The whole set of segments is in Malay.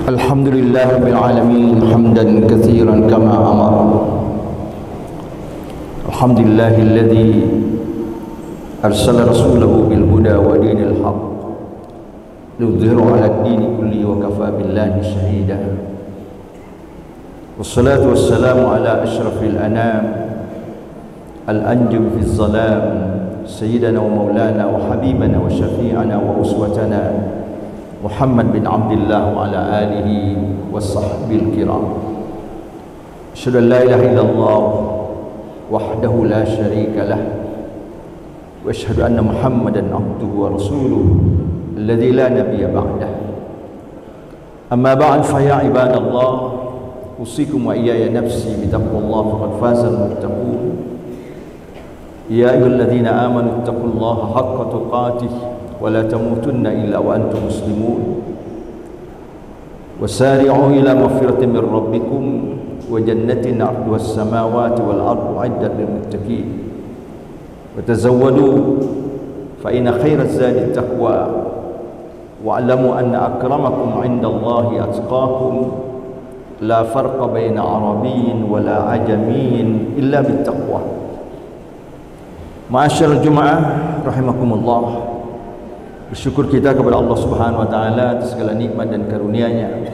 الحمد لله رب العالمين حمدا كثيرا كما أمر. الحمد لله الذي أرسل رسوله بالهدى ودين الحق ليظهره على الدين كله وكفى بالله شهيدا. والصلاة والسلام على أشرف الأنام الأنجم في الظلام سيدنا ومولانا وحبيبنا وشفيعنا وأسوتنا محمد بن عبد الله وعلى آله وصحبه الكرام. أشهد أن لا إله إلا الله وحده لا شريك له وأشهد أن محمدا عبده ورسوله الذي لا نبي بعده. أما بعد فيا عباد الله أوصيكم وإياي نفسي بتقوى الله فقد فاز المتقون. يا أيها الذين آمنوا اتقوا الله حق تقاته ولا تموتن إلا وأنتم مسلمون وسارعوا إلى مغفرة من ربكم وجنة عرضها السماوات والأرض أعدت للمتقين وتزودوا فإن خير الزاد التقوى واعلموا أن أكرمكم عند الله أتقاكم لا فرق بين عربي ولا عجمي إلا بالتقوى. Ma'asyarul Jum'ah rahimakumullah. Bersyukur kita kepada Allah Subhanahu wa taala atas segala nikmat dan karunia-Nya.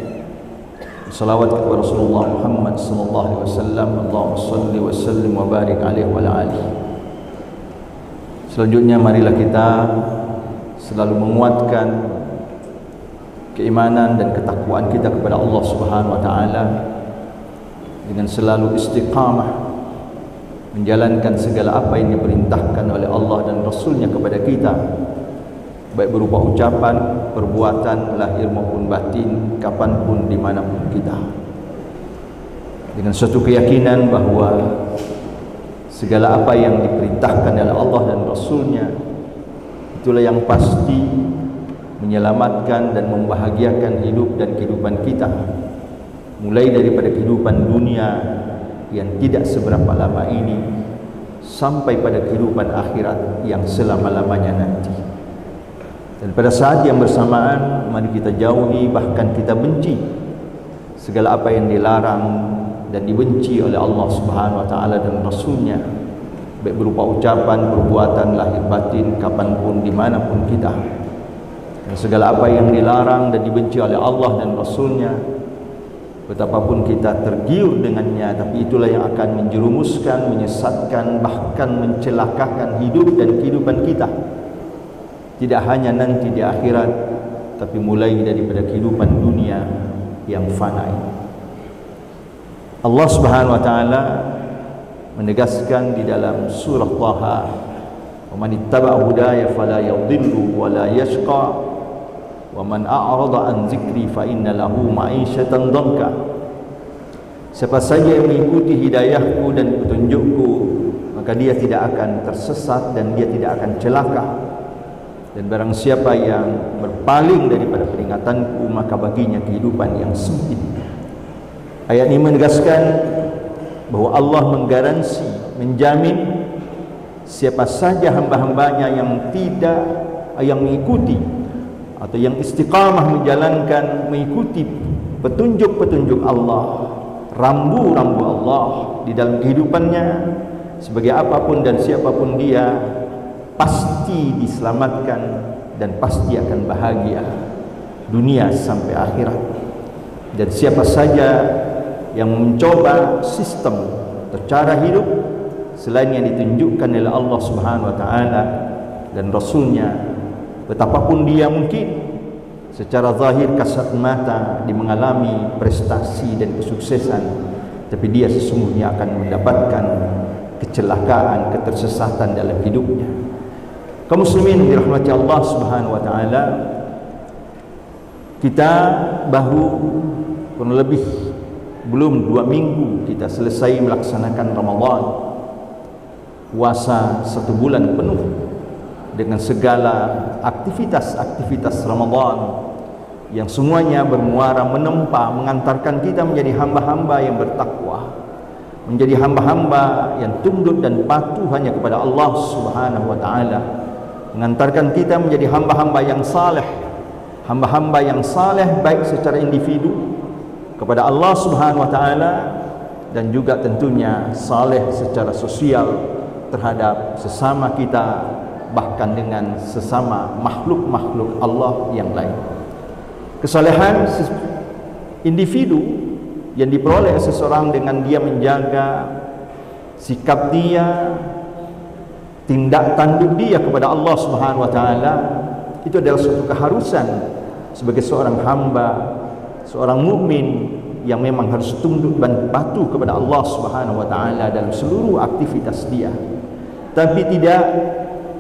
Salawat kepada Rasulullah Muhammad sallallahu alaihi wasallam. Allahumma shalli wa sallim wa barik alaihi wa ala alihi. Selanjutnya marilah kita selalu menguatkan keimanan dan ketakwaan kita kepada Allah Subhanahu wa taala dengan selalu istiqamah menjalankan segala apa yang diperintahkan oleh Allah dan Rasulnya kepada kita, baik berupa ucapan, perbuatan, lahir maupun batin, kapanpun, dimanapun kita, dengan suatu keyakinan bahawa segala apa yang diperintahkan oleh Allah dan Rasulnya itulah yang pasti menyelamatkan dan membahagiakan hidup dan kehidupan kita, mulai daripada kehidupan dunia yang tidak seberapa lama ini sampai pada kehidupan akhirat yang selama-lamanya nanti. Dan pada saat yang bersamaan mari kita jauhi, bahkan kita benci segala apa yang dilarang dan dibenci oleh Allah Subhanahu wa taala dan Rasulnya, baik berupa ucapan, perbuatan, lahir batin, kapanpun, dimanapun kita. Dan segala apa yang dilarang dan dibenci oleh Allah dan Rasulnya, betapapun kita tergiur dengannya, tapi itulah yang akan menjerumuskan, menyesatkan, bahkan mencelakakan hidup dan kehidupan kita, tidak hanya nanti di akhirat, tapi mulai daripada kehidupan dunia yang fana ini. Allah Subhanahu wa taala menegaskan di dalam surah Taha, "Wa man ittaba'a hudaya fala yadhillu wa la yashqa wa man a'rada an dzikri fa inna lahu ma'isyatan dhanka." Siapa saja yang mengikuti hidayahku dan petunjukku, maka dia tidak akan tersesat dan dia tidak akan celaka. Dan barang siapa yang berpaling daripada peringatanku, maka baginya kehidupan yang sempit. Ayat ini menegaskan bahawa Allah menggaransi, menjamin siapa saja hamba-hambanya yang mengikuti atau yang istiqamah menjalankan, mengikuti petunjuk-petunjuk Allah, rambu-rambu Allah di dalam kehidupannya, sebagai apapun dan siapapun dia, pasti diselamatkan dan pasti akan bahagia dunia sampai akhirat. Dan siapa saja yang mencoba sistem atau cara hidup selain yang ditunjukkan oleh Allah Subhanahu wa taala dan Rasulnya, betapapun dia mungkin secara zahir kasat mata dia mengalami prestasi dan kesuksesan, tapi dia sesungguhnya akan mendapatkan kecelakaan, ketersesatan dalam hidupnya. Kaum muslimin dirahmati Allah Subhanahu wa taala, kita baru kurang lebih belum 2 minggu kita selesai melaksanakan Ramadan, puasa 1 bulan penuh dengan segala aktivitas-aktivitas Ramadan yang semuanya bermuara menempa mengantarkan kita menjadi hamba-hamba yang bertakwa, menjadi hamba-hamba yang tunduk dan patuh hanya kepada Allah Subhanahu wa taala, mengantarkan kita menjadi hamba-hamba yang saleh, hamba-hamba yang saleh baik secara individu kepada Allah Subhanahu wa taala dan juga tentunya saleh secara sosial terhadap sesama kita, bahkan dengan sesama makhluk-makhluk Allah yang lain. Kesalehan individu yang diperoleh seseorang dengan dia menjaga sikap dia, tindak tanduk dia kepada Allah Subhanahu wa taala, itu adalah suatu keharusan sebagai seorang hamba, seorang mukmin yang memang harus tunduk dan patuh kepada Allah Subhanahu wa taala dalam seluruh aktivitas dia. Tapi tidak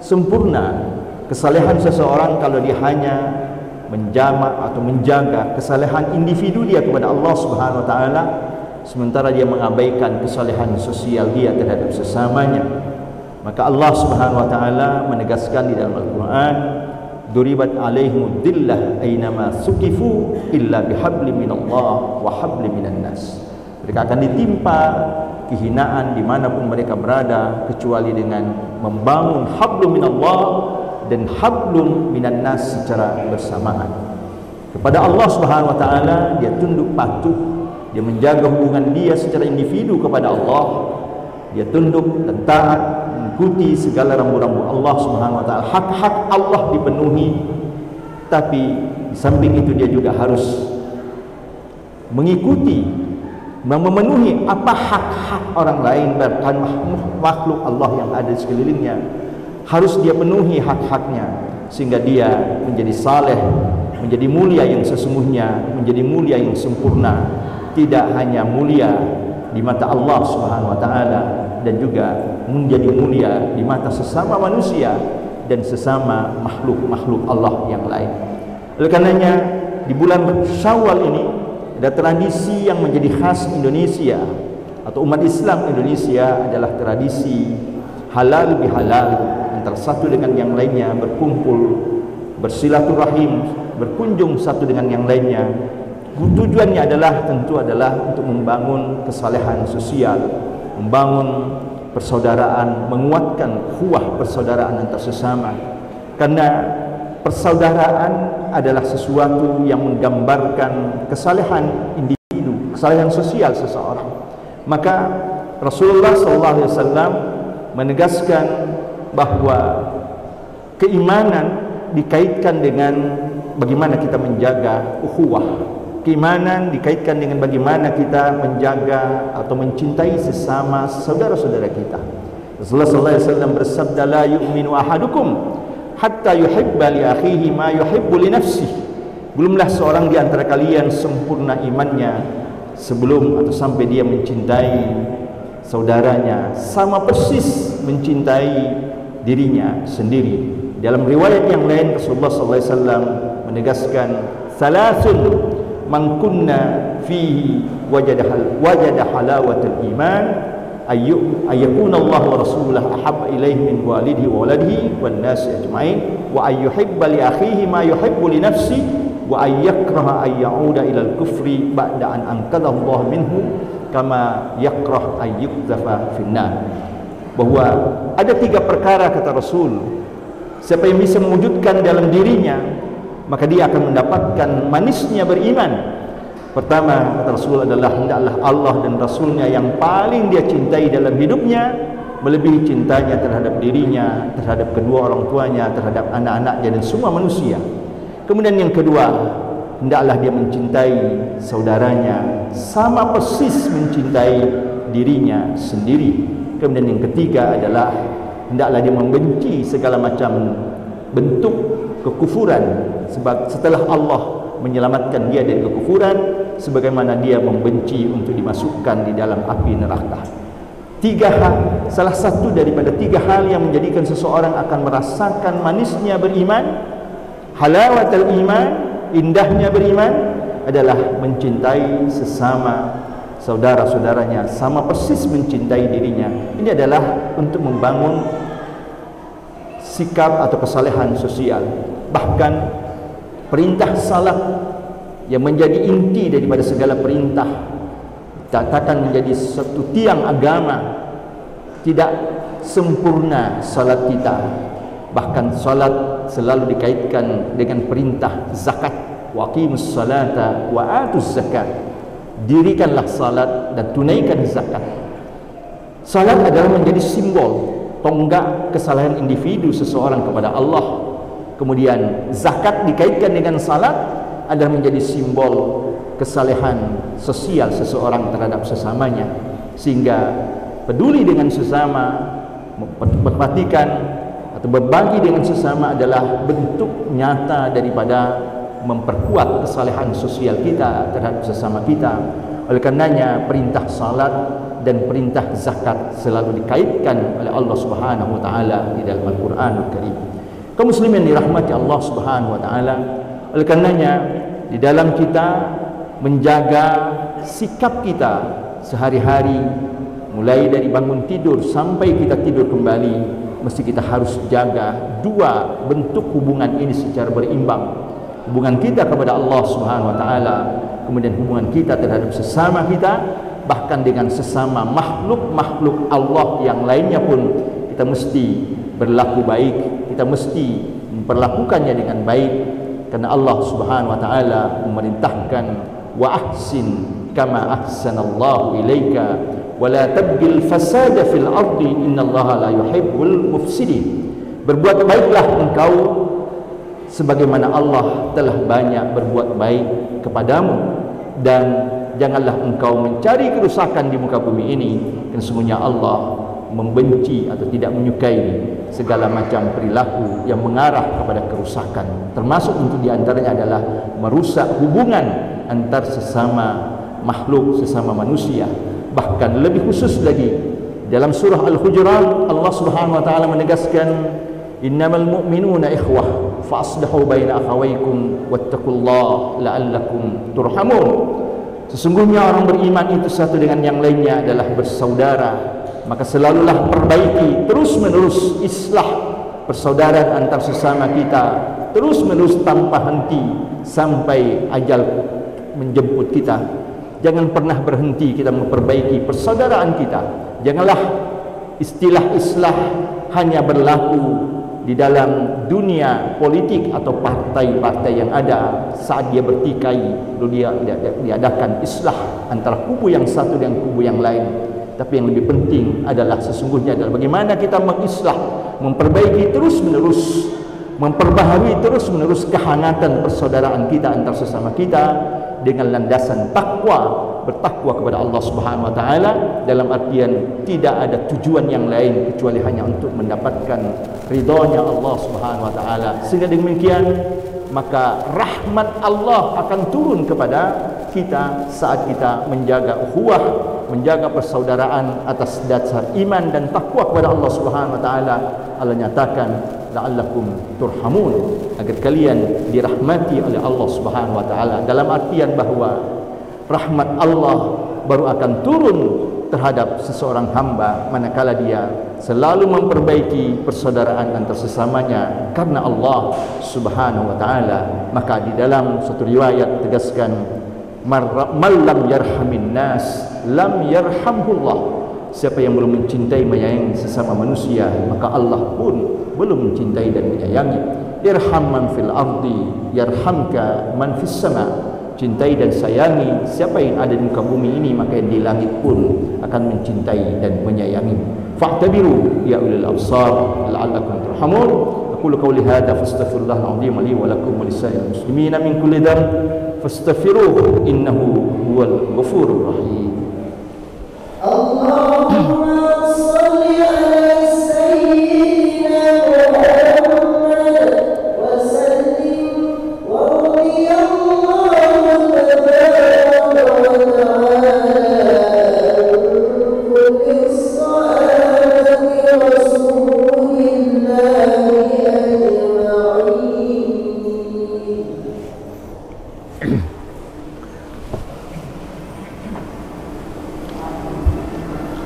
sempurna kesalehan seseorang kalau dia hanya menjamak atau menjaga kesalehan individu dia kepada Allah Subhanahu wa taala, sementara dia mengabaikan kesalehan sosial dia terhadap sesamanya. Maka Allah Subhanahu wa taala menegaskan di dalam Al-Qur'an, duribat alaihimud dillah aynama suqifu illa bihablim minallah wa hablim minan nas. Mereka akan ditimpa kehinaan dimanapun mereka berada, kecuali dengan membangun hablum minallah dan hablum minan nas secara bersamaan. Kepada Allah Subhanahu wa taala dia tunduk patuh, dia menjaga hubungan dia secara individu kepada Allah, dia tunduk dan taat, mengikuti segala rambu-rambu Allah Subhanahu wa taala, hak-hak Allah dipenuhi. Tapi di samping itu dia juga harus mengikuti, memenuhi apa hak-hak orang lain, bahkan makhluk Allah yang ada di sekelilingnya. Harus dia penuhi hak-haknya sehingga dia menjadi saleh, menjadi mulia yang sesungguhnya, menjadi mulia yang sempurna. Tidak hanya mulia di mata Allah Subhanahu wa taala, dan juga menjadi mulia di mata sesama manusia dan sesama makhluk-makhluk Allah yang lain. Oleh karenanya di bulan Syawal ini ada tradisi yang menjadi khas Indonesia atau umat Islam Indonesia, adalah tradisi halal bihalal, antara satu dengan yang lainnya berkumpul, bersilaturahim, berkunjung satu dengan yang lainnya. Tujuannya tentu adalah untuk membangun kesalehan sosial, membangun persaudaraan, menguatkan ukhuwah persaudaraan antar sesama. Karena persaudaraan adalah sesuatu yang menggambarkan kesalehan individu, kesalehan sosial seseorang. Maka Rasulullah SAW menegaskan bahwa keimanan dikaitkan dengan bagaimana kita menjaga ukhuwah. Keimanan dikaitkan dengan bagaimana kita menjaga atau mencintai sesama saudara-saudara kita. Rasulullah SAW bersabda, la yu'minu ahadukum hatta yuhibba li akhihi ma yuhibbu li nafsihi. Belumlah seorang di antara kalian sempurna imannya sebelum atau sampai dia mencintai saudaranya sama persis mencintai dirinya sendiri. Dalam riwayat yang lain Rasulullah SAW menegaskan, salasun man kunna fihi wajada halawatul iman ayyakuna Allah wa rasulah ahabba ilaihi min walidihi wa waladihi wan nasi ajma'in wa ayyuhibba li akhihi ma yuhibbu li nafsi wa ayyakraha ayyauda ilal kufri ba'da an anqadhahu Allah minhu kama yakrah ayyukzafa finnar. Bahwa ada 3 perkara kata Rasul, siapa yang bisa mewujudkan dalam dirinya, maka dia akan mendapatkan manisnya beriman. Pertama kata Rasul adalah hendaklah Allah dan Rasulnya yang paling dia cintai dalam hidupnya melebihi cintanya terhadap dirinya, terhadap kedua orang tuanya, terhadap anak-anaknya dan semua manusia. Kemudian yang kedua, hendaklah dia mencintai saudaranya sama persis mencintai dirinya sendiri. Kemudian yang ketiga adalah hendaklah dia membenci segala macam bentuk kekufuran, sebab setelah Allah menyelamatkan dia dari kekufuran, sebagaimana dia membenci untuk dimasukkan di dalam api neraka. 3 hal, salah satu daripada 3 hal yang menjadikan seseorang akan merasakan manisnya beriman, halawatul iman, indahnya beriman, adalah mencintai sesama saudara-saudaranya sama persis mencintai dirinya. Ini adalah untuk membangun sikap atau kesalehan sosial. Bahkan perintah salat yang menjadi inti daripada segala perintah, katakan menjadi satu tiang agama. Tidak sempurna salat kita, bahkan salat selalu dikaitkan dengan perintah zakat. Wa aqimus salata wa atuz zakat. Dirikanlah salat dan tunaikan zakat. Salat adalah menjadi simbol tonggak kesalahan individu seseorang kepada Allah. Kemudian zakat dikaitkan dengan salat adalah menjadi simbol kesalehan sosial seseorang terhadap sesamanya, sehingga peduli dengan sesama, memperhatikan atau berbagi dengan sesama adalah bentuk nyata daripada memperkuat kesalehan sosial kita terhadap sesama kita. Oleh karenanya perintah salat dan perintah zakat selalu dikaitkan oleh Allah Subhanahu wa taala di dalam Al-Qur'anul Karim. Kaum muslimin dirahmati Allah Subhanahu wa taala, oleh karenanya di dalam kita menjaga sikap kita sehari-hari, mulai dari bangun tidur sampai kita tidur kembali, mesti kita harus jaga dua bentuk hubungan ini secara berimbang. Hubungan kita kepada Allah Subhanahu wa taala, kemudian hubungan kita terhadap sesama kita, bahkan dengan sesama makhluk-makhluk Allah yang lainnya pun kita mesti berlaku baik, kita mesti memperlakukannya dengan baik, karena Allah Subhanahu wa taala memerintahkan wa ahsin kama ahsanallahu ilaika wa la tabghil fasada fil ardi innallaha la yuhibbul mufsidin. Berbuat baiklah engkau sebagaimana Allah telah banyak berbuat baik kepadamu, dan janganlah engkau mencari kerusakan di muka bumi ini, dan sesungguhnya Allah membenci atau tidak menyukai segala macam perilaku yang mengarah kepada kerusakan, termasuk untuk diantaranya adalah merusak hubungan antar sesama makhluk, sesama manusia. Bahkan lebih khusus lagi dalam surah Al-Hujurat, Allah Subhanahu wa taala menegaskan, innamal mu'minuna ikhwah fa aslihu baina akhawaykum wattaqullaha la'allakum turhamun. Sesungguhnya orang beriman itu satu dengan yang lainnya adalah bersaudara, maka selalulah perbaiki terus-menerus islah persaudaraan antar sesama kita, terus-menerus tanpa henti sampai ajal menjemput kita. Jangan pernah berhenti kita memperbaiki persaudaraan kita. Janganlah istilah islah hanya berlaku di dalam dunia politik atau partai-partai yang ada saat dia bertikai, lalu dia diadakan islah antara kubu yang satu dengan kubu yang lain. Tapi yang lebih penting adalah sesungguhnya adalah bagaimana kita mengislah, memperbaiki terus-menerus, memperbaharui terus-menerus kehangatan persaudaraan kita antar sesama kita dengan landasan takwa, bertakwa kepada Allah Subhanahu wa taala, dalam artian tidak ada tujuan yang lain kecuali hanya untuk mendapatkan ridhonya Allah Subhanahu wa taala. Sehingga demikian maka rahmat Allah akan turun kepada kita saat kita menjaga ukhuwah, menjaga persaudaraan atas dasar iman dan takwa kepada Allah Subhanahu wa taala. Allah nyatakan la'allakum turhamun, agar kalian dirahmati oleh Allah Subhanahu wa taala, dalam artian bahwa rahmat Allah baru akan turun terhadap seseorang hamba manakala dia selalu memperbaiki persaudaraan antar sesamanya karena Allah Subhanahu wa taala. Maka di dalam satu riwayat tegaskan, man lam yarhamin nas lam yarhamhullah. Siapa yang belum mencintai menyayangi sesama manusia, maka Allah pun belum mencintai dan menyayangi. Irham man fil ardi yarhamka man fis sama. Cintai dan sayangi siapa yang ada di muka bumi ini, maka yang di langit pun akan mencintai dan menyayangi. Fa'tabiru ya ulil absar la'allakum turhamun. Aqulu qawli hadza fastaghfirullahal azim li wa lakum wa lisa'il muslimin min kulli dhanb fastaghfiruhu innahu huwal ghafurur rahim. Allahumma shalli ala sayyidina Muhammad wa sallim wa radiyallahu tabaraka wa ta'ala kulli salati rasulillahi ajma'in.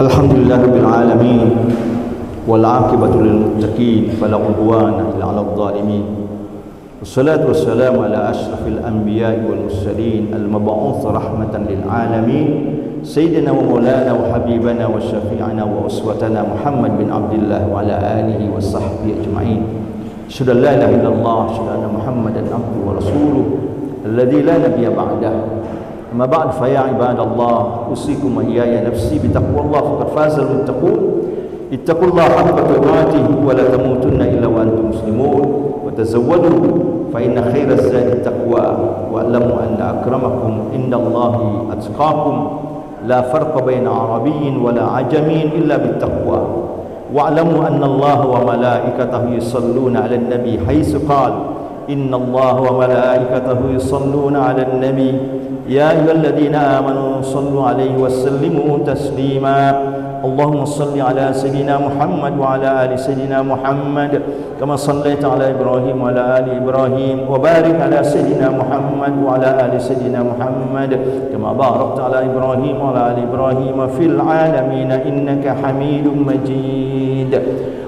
Alhamdulillahirabbil alamin wal 'aqibatu lil muttaqin fala 'udwana illa 'alal zalimin. Wassalatu wassalamu ala asyrafil anbiya'i wal mursalin al mab'uts rahmatan lil alamin sayyidina wa maulana wa habibana wa syafi'ana wa uswatana Muhammad bin Abdullah wa ala alihi wa sahbihi ajma'in. asyhadu an la ilaha illallah, asyhadu anna Muhammadan abduhu wa rasuluh alladzi la nabiyya ba'dah. Amma ba'd, fa ya ibadallah, usikum wa iyaya nafsi bi taqwallah faqad fazal muttaqun. Ittaqullaha haqqa tuqatih wa la tamutunna illa wa antum muslimun. Wa tazawwadu fa inna khairaz zadi taqwa wa alamu anna akramakum indallahi atqakum. La farqa baina arabiyyin wa la ajamin illa bittaqwa. Wa'lamu anna Allah wa malaikatahu yusalluna 'alan nabi haitsu qala inna Allah wa malaikatahu yusalluna 'alan nabi ya ayyuhalladzina amanu sallu 'alaihi wa sallimu taslima. Allahumma salli 'ala sayyidina Muhammad wa 'ala ali sayyidina Muhammad kama sallaita 'ala Ibrahim wa 'ala ali Ibrahim wa barik 'ala sayyidina Muhammad wa 'ala ali sayyidina Muhammad kama barakta 'ala Ibrahim wa 'ala ali Ibrahim fil 'alamin innaka Hamidum Majid.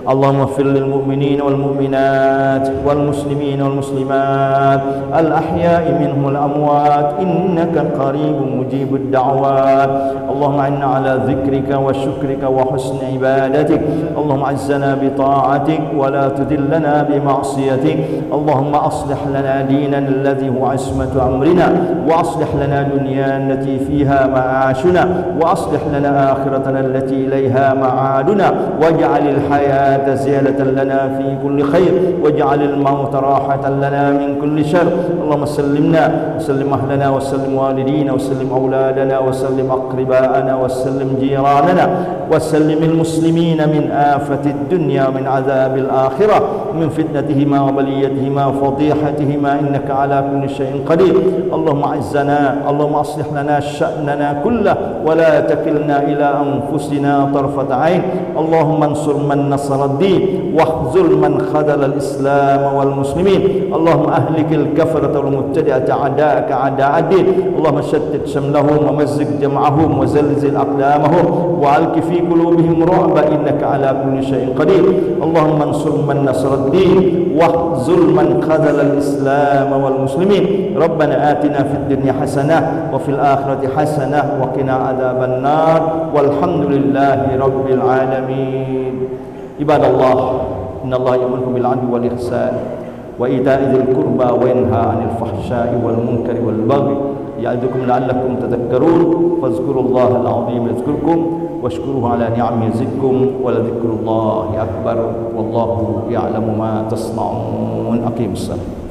Allahumma ighfir lil mu'minina wal mu'minat wal muslimina wal muslimat al ahya'i minhum wal amwat innaka qaribun mujibud da'wat. Allahumma inna 'ala dzikrika wa syukrika wa husni ibadatik. Allahumma azzana bi ta'atik wa la tudillana bi ma'siyatik. Allahumma aslih lana dinana alladhi huwa 'ismatu amrina wa aslih lana dunyana allati fiha ma'ashuna wa aslih lana akhiratana allati ilayha ma'aduna waj'alil hayata زيادة لنا في كل خير واجعل الموت راحة لنا من كل شر. اللهم سلمنا وسلم أهلنا وسلم والدينا وسلم أولادنا وسلم أقرباءنا وسلم جيراننا وسلم المسلمين من آفة الدنيا ومن عذاب الآخرة من فتنتهما وبليتهما وفضيحتهما إنك على كل شيء قدير. اللهم أعزنا، اللهم أصلح لنا شأننا كله ولا تكلنا إلى أنفسنا طرفة عين. اللهم انصر من نصر الدين واخذل من خذل الإسلام والمسلمين. اللهم أهلك الكفرة والمبتدعة أعداءك أعداء الدين. اللهم شتت شملهم ومزق جمعهم وزلزل أقدامهم وألق في قلوبهم رعب إنك على كل شيء قدير. اللهم انصر من نصر الدين واخذل من خذل الإسلام والمسلمين. ربنا آتنا في الدنيا حسنة وفي الآخرة حسنة وقنا عذاب النار والحمد لله رب العالمين. Ibadallah, innallaha ya'muru bil 'adli wal ihsan wa ita'i dzil qurba wa yanha 'anil fahsya'i wal munkari wal baghi ya'idzukum la'allakum tadhakkarun. Fadhkurullahal 'azim yadhkurkum washkuruhu 'ala ni'amihi yazidkum wa la dzikrullahi akbar wallahu ya'lamu ma tasna'un. Aqimussalam.